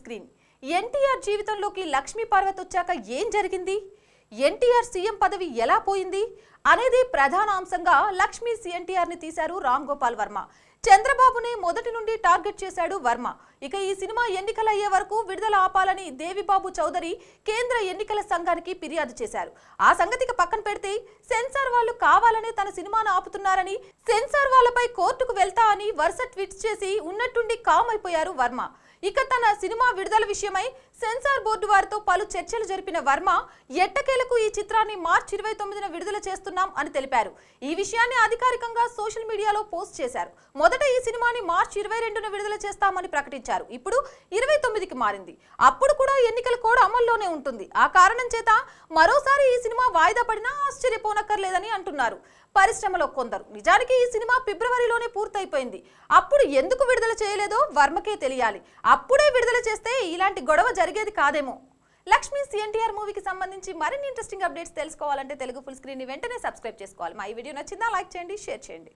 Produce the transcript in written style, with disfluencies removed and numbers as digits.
Screen. NTR జీవితంలోకి లక్ష్మీ పార్వతి వచ్చాక ఏం జరిగింది, ఎన్టీఆర్ సీఎం పదవి ఎలా పోయింది అనేది ప్రధాన అంశంగా లక్ష్మీ ఎన్టీఆర్ ని తీశారు రామ్ గోపాల్ వర్మ. చంద్రబాబుని మొదటి నుండి టార్గెట్ చేశాడు వర్మ. ఇక ఈ సినిమా ఎన్నికలయ్యే వరకు విడుదల ఆపాలని దేవిబాబు చౌదరి కేంద్ర ఎన్నికల సంఘానికి ఫిర్యాదు చేశారు. ఆ సంగతికి పక్కన పెడితే సెన్సార్ వాళ్ళు కావాలనే తన సినిమాను ఆపుతున్నారని, సెన్సార్ వాళ్ళపై కోర్టుకు వెళ్తా అని వరుస ట్వీట్స్ చేసి ఉన్నట్టుండి కామ్ అయిపోయారు వర్మ. ఇక తన సినిమా విడుదల విషయమై సెన్సార్ బోర్డు వారితో పలు చర్చలు జరిపిన వర్మ ఎట్టకేలకు ఈ చిత్రాన్ని మార్చి 29న విడుదల చేస్తున్నాం అని తెలిపారు. ఈ విషయాన్ని అధికారికంగా సోషల్ మీడియాలో పోస్ట్ చేశారు. మొదట ఈ సినిమాని మార్చి 22న విడుదల చేస్తామని ప్రకటించారు. ఇప్పుడు 29కి మారింది. అప్పుడు కూడా ఎన్నికల కోడ్ అమల్లోనే ఉంటుంది. ఆ కారణం చేత మరోసారి ఈ సినిమా వాయిదా పడినా ఆశ్చర్యపోనక్కర్లేదని అంటున్నారు పరిశ్రమలో కొందరు. నిజానికి ఈ సినిమా ఫిబ్రవరిలోనే పూర్తయిపోయింది. అప్పుడు ఎందుకు విడుదల చేయలేదో వర్మకే తెలియాలి. అప్పుడే విడుదల చేస్తే ఇలాంటి గొడవ జరిగేది కాదేమో. లక్ష్మీ ఎన్టీఆర్ మూవీకి సంబంధించి మరిన్ని ఇంట్రెస్టింగ్ అప్డేట్స్ తెలుసుకోవాలంటే తెలుగు ఫుల్ స్క్రీన్ ని వెంటనే సబ్స్క్రైబ్ చేసుకోవాలి. మా ఈ వీడియో నచ్చిందా లైక్ చేయండి, షేర్ చేయండి.